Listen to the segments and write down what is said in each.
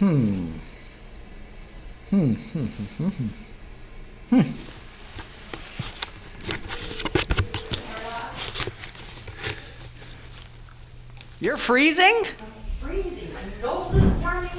You're freezing? I'm freezing. My nose is running.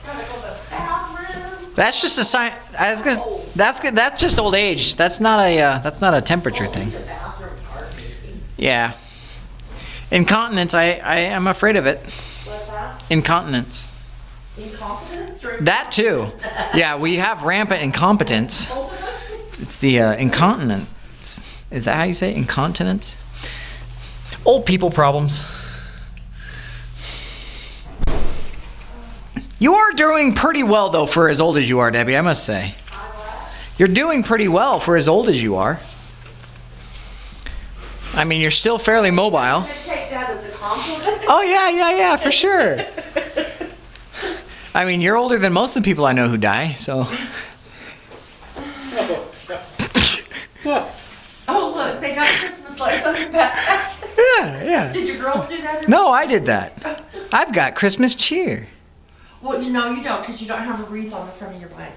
Gotta go to the bathroom. That's just a sign. I was gonna. That's good. That's just old age. That's not a. That's not a temperature thing. It's a bathroom part, maybe. Yeah. Incontinence. I am afraid of it. What's that? Incontinence. Incompetence or That too. Yeah, we have rampant incompetence. It's the incontinence. Is that how you say it? Incontinence? Old people problems. You are doing pretty well though for as old as you are, Debbie, I must say. You're doing pretty well for as old as you are. I mean, you're still fairly mobile. I'm gonna take that as a compliment. Oh yeah, for sure. I mean, you're older than most of the people I know who die, so. Oh look, they got Christmas lights on your back. Yeah. Did your girls do that? No, I did that. I've got Christmas cheer. Well, you know you don't, because you don't have a wreath on the front of your bike.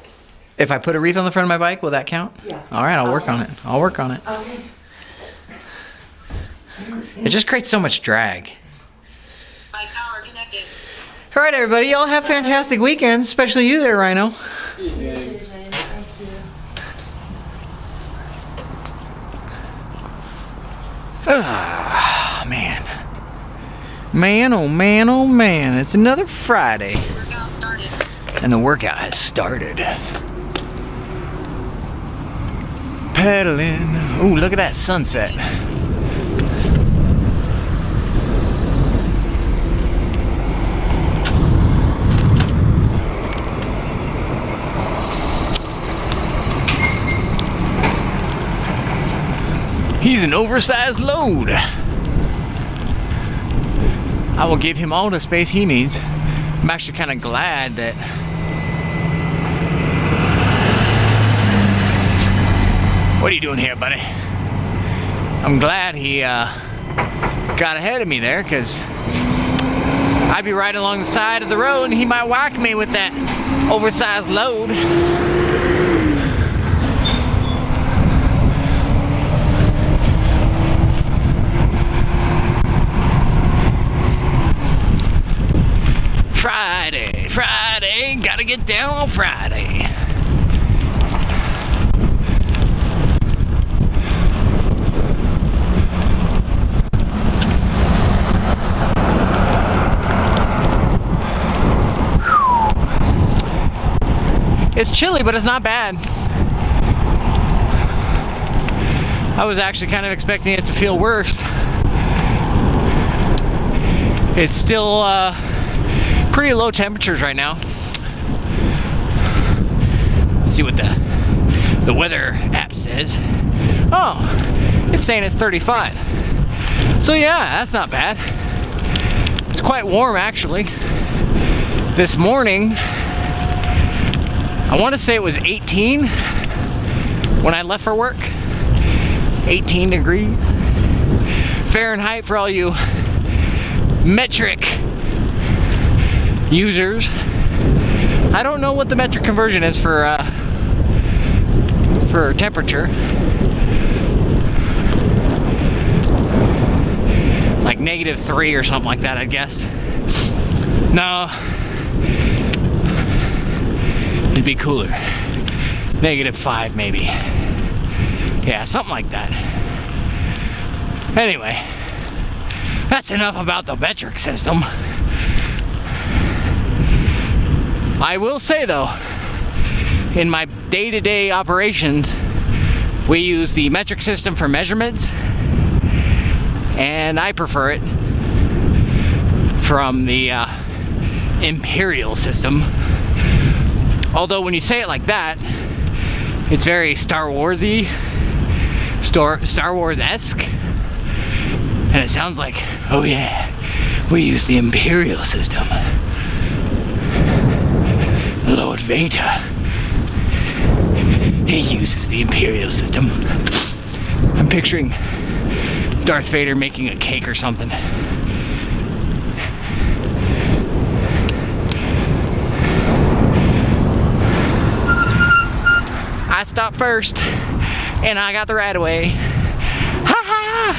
If I put a wreath on the front of my bike, will that count? Yeah. All right, I'll work on it. Okay. It just creates so much drag. Bike power connected. All right, everybody, y'all have fantastic weekends, especially you there, Rhino. Thank you. Ah, man. Man, oh man, it's another Friday. Workout started. And the workout has started. Pedaling. Ooh, look at that sunset. He's an oversized load. I will give him all the space he needs. I'm actually kind of glad that what are you doing here, buddy? I'm glad he got ahead of me there, because I'd be riding along the side of the road and he might whack me with that oversized load. Friday, gotta get down on Friday. It's chilly, but it's not bad. I was actually kind of expecting it to feel worse. It's still pretty low temperatures right now. Let's see what the weather app says. Oh, it's saying it's 35. So yeah, that's not bad. It's quite warm actually. This morning, I want to say it was 18 when I left for work. 18 degrees Fahrenheit for all you metric users. I don't know what the metric conversion is for temperature. Like -3 or something like that, I guess. No, it'd be cooler. -5 maybe. Yeah, something like that. Anyway, that's enough about the metric system. I will say though, in my day-to-day operations, we use the metric system for measurements, and I prefer it from the imperial system. Although when you say it like that, it's very Star Wars-y, Star Wars-esque, and it sounds like, oh yeah, we use the imperial system. Lord Vader, he uses the imperial system. I'm picturing Darth Vader making a cake or something. stopped first, and I got the right of way. Ha ha!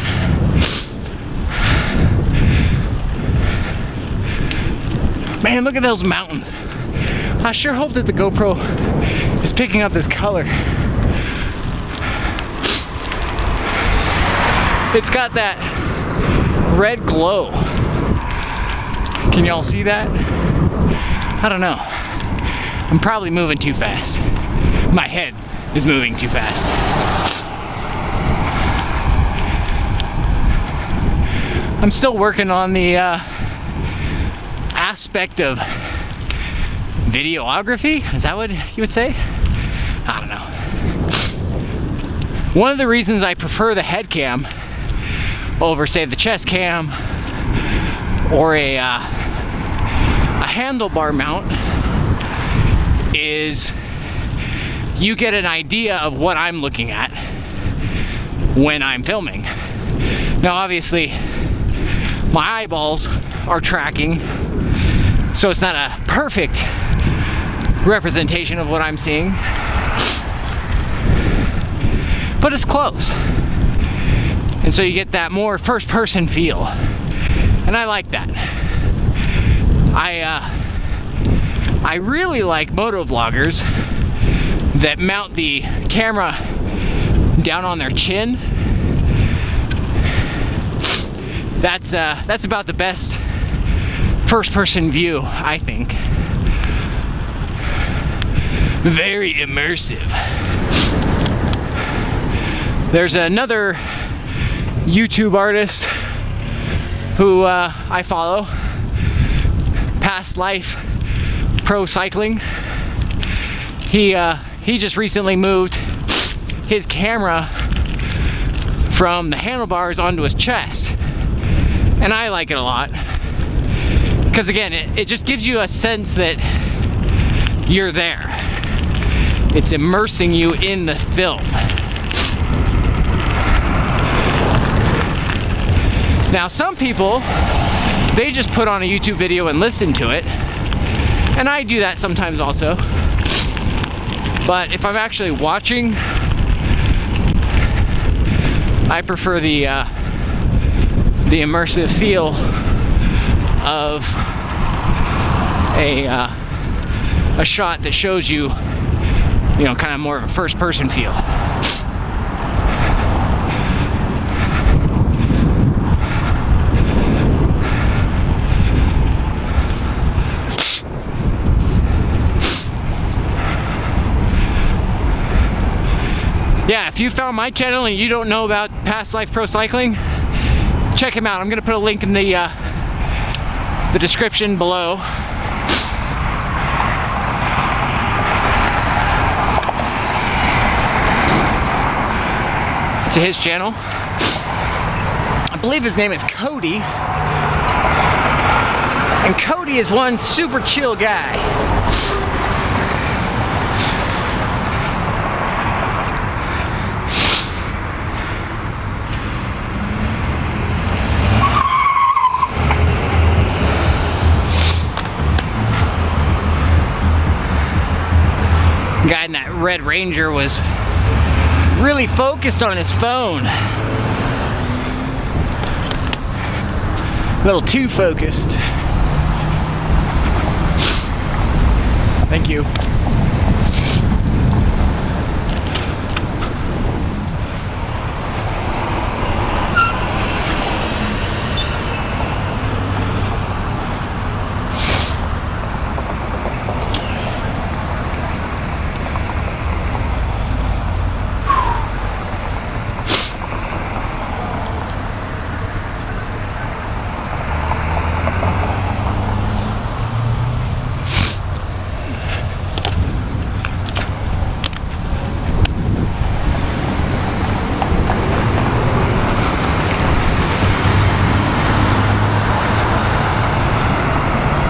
Man, look at those mountains. I sure hope that the GoPro is picking up this color. It's got that red glow. Can y'all see that? I don't know. I'm probably moving too fast. My head is moving too fast. I'm still working on the aspect of videography. Is that what you would say? I don't know. One of the reasons I prefer the head cam over, say, the chest cam or a handlebar mount is you get an idea of what I'm looking at when I'm filming. Now obviously my eyeballs are tracking, so it's not a perfect representation of what I'm seeing, but it's close. And so you get that more first person feel. And I like that. I really like moto vloggers that mount the camera down on their chin. That's about the best first person view, I think. Very immersive. There's another YouTube artist who I follow, Past Life Pro Cycling. He just recently moved his camera from the handlebars onto his chest, and I like it a lot because again it just gives you a sense that you're there. It's immersing you in the film. Now some people, they just put on a YouTube video and listen to it, and I do that sometimes also. But if I'm actually watching, I prefer the immersive feel of a shot that shows you, you know, kind of more of a first person feel. Yeah, if you found my channel and you don't know about Past Life Pro Cycling, check him out. I'm gonna put a link in the description below. To his channel. I believe his name is Cody. And Cody is one super chill guy. Guy in that Red Ranger was really focused on his phone. A little too focused. Thank you.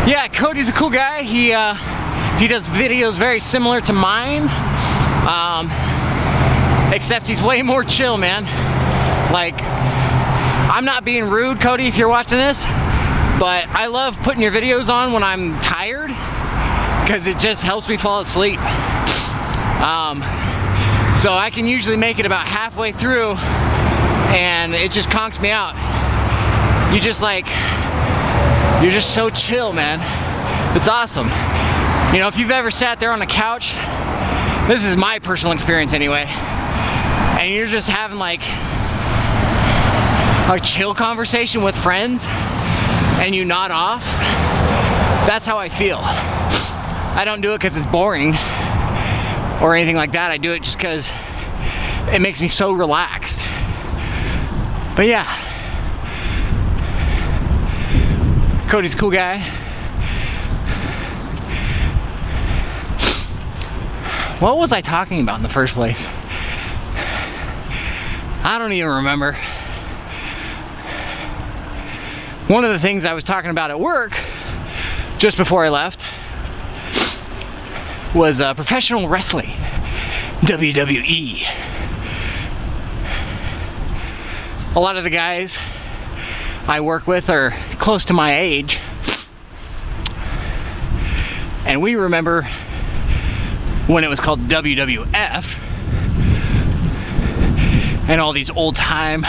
Yeah, Cody's a cool guy. He does videos very similar to mine, except he's way more chill, man. Like, I'm not being rude, Cody, if you're watching this, but I love putting your videos on when I'm tired because it just helps me fall asleep. So I can usually make it about halfway through and it just conks me out. You're just so chill, man. It's awesome. You know, if you've ever sat there on a couch, this is my personal experience anyway, and you're just having like a chill conversation with friends and you nod off, that's how I feel. I don't do it because it's boring or anything like that. I do it just because it makes me so relaxed. But yeah, Cody's a cool guy. What was I talking about in the first place? I don't even remember. One of the things I was talking about at work just before I left was professional wrestling, WWE. A lot of the guys I work with are close to my age, and we remember when it was called WWF and all these old time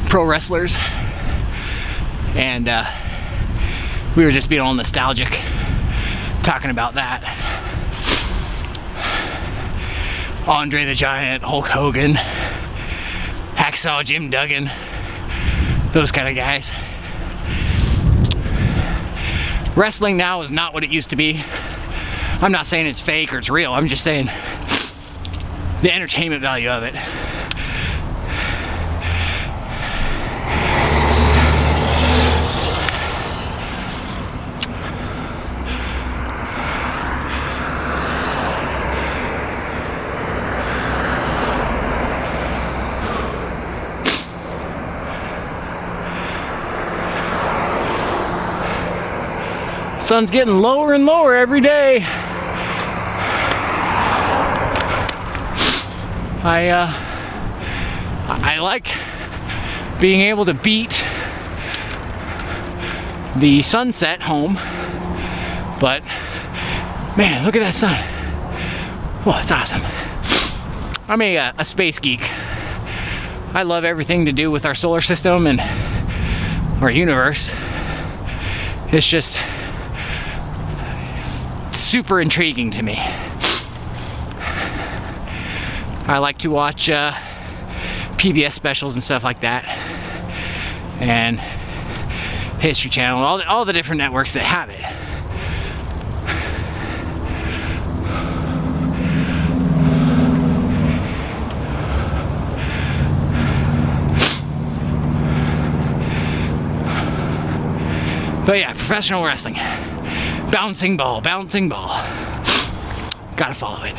pro wrestlers, and we were just being all nostalgic talking about that. Andre the Giant, Hulk Hogan, Hacksaw Jim Duggan, those kind of guys. Wrestling now is not what it used to be. I'm not saying it's fake or it's real, I'm just saying the entertainment value of it. Sun's getting lower and lower every day. I like being able to beat the sunset home, but man, look at that sun. Oh, it's awesome. I'm a space geek. I love everything to do with our solar system and our universe. It's just super intriguing to me. I like to watch PBS specials and stuff like that, and History Channel, all the different networks that have it. But yeah, professional wrestling. Bouncing ball, bouncing ball. Gotta follow it.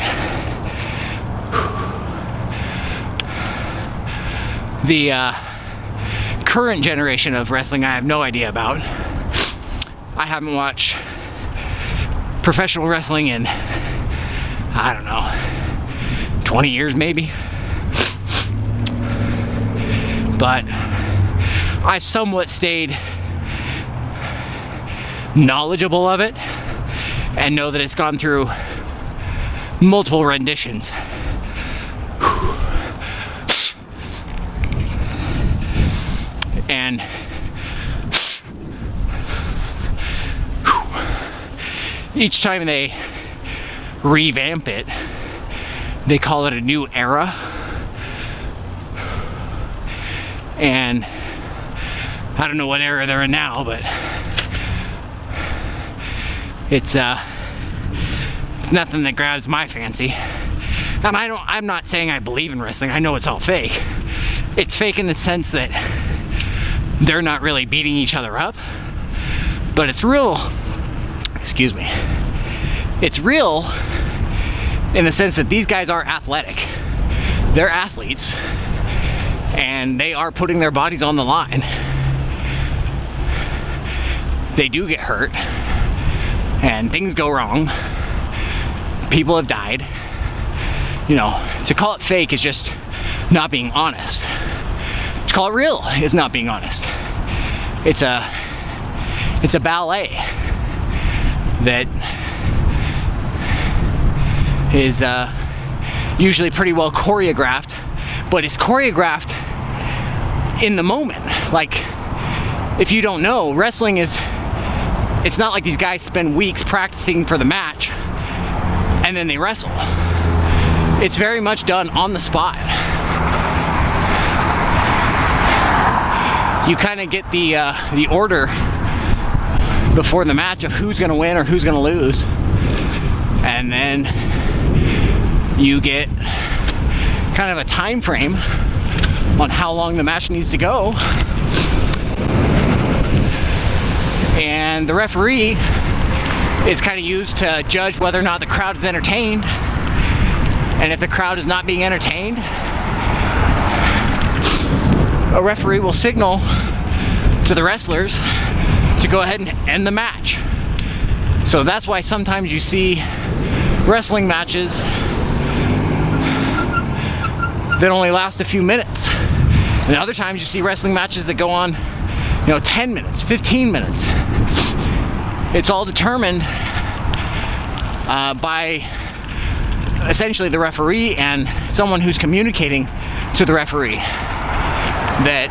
The current generation of wrestling I have no idea about. I haven't watched professional wrestling in, I don't know, 20 years maybe. But I've somewhat stayed knowledgeable of it and know that it's gone through multiple renditions. And each time they revamp it, they call it a new era. And I don't know what era they're in now, but it's nothing that grabs my fancy. And I'm not saying I believe in wrestling. I know it's all fake. It's fake in the sense that they're not really beating each other up, but it's real. Excuse me. It's real in the sense that these guys are athletic. They're athletes, and they are putting their bodies on the line. They do get hurt, and things go wrong. People have died. You know, to call it fake is just not being honest. To call it real is not being honest. It's a ballet that is usually pretty well choreographed, but it's choreographed in the moment. Like, if you don't know, wrestling is, it's not like these guys spend weeks practicing for the match and then they wrestle. It's very much done on the spot. You kind of get the order before the match of who's gonna win or who's gonna lose, and then you get kind of a time frame on how long the match needs to go, and the referee is kind of used to judge whether or not the crowd is entertained. And if the crowd is not being entertained, a referee will signal to the wrestlers to go ahead and end the match. So that's why sometimes you see wrestling matches that only last a few minutes. And other times you see wrestling matches that go on, 10 minutes, 15 minutes. It's all determined by essentially the referee and someone who's communicating to the referee that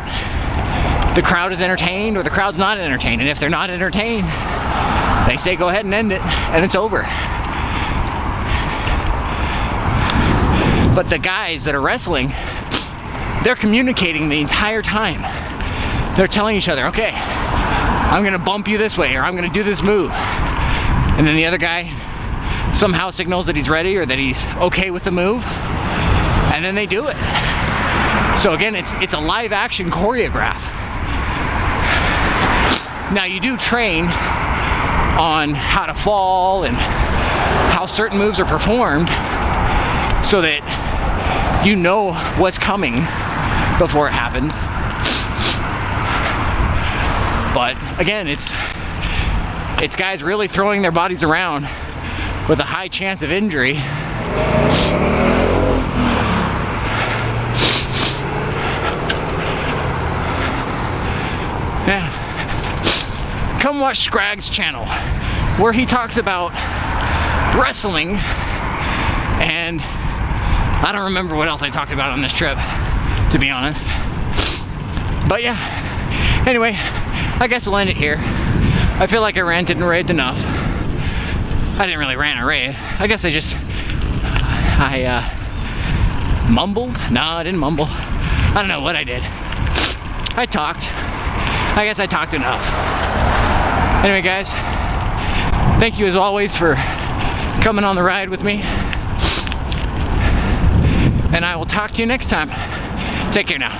the crowd is entertained or the crowd's not entertained. And if they're not entertained, they say go ahead and end it, and it's over. But the guys that are wrestling, they're communicating the entire time. They're telling each other, okay, I'm gonna bump you this way, or I'm gonna do this move. And then the other guy somehow signals that he's ready or that he's okay with the move, and then they do it. So again, it's a live action choreograph. Now you do train on how to fall and how certain moves are performed so that you know what's coming before it happens. But again, it's guys really throwing their bodies around with a high chance of injury. Yeah. Come watch Scragg's channel, where he talks about wrestling, and I don't remember what else I talked about on this trip, to be honest. But yeah, anyway, I guess we'll end it here. I feel like I ranted and raved enough. I didn't really rant or rave. I guess I mumbled? No, I didn't mumble. I don't know what I did. I talked. I guess I talked enough. Anyway, guys, thank you as always for coming on the ride with me. And I will talk to you next time. Take care now.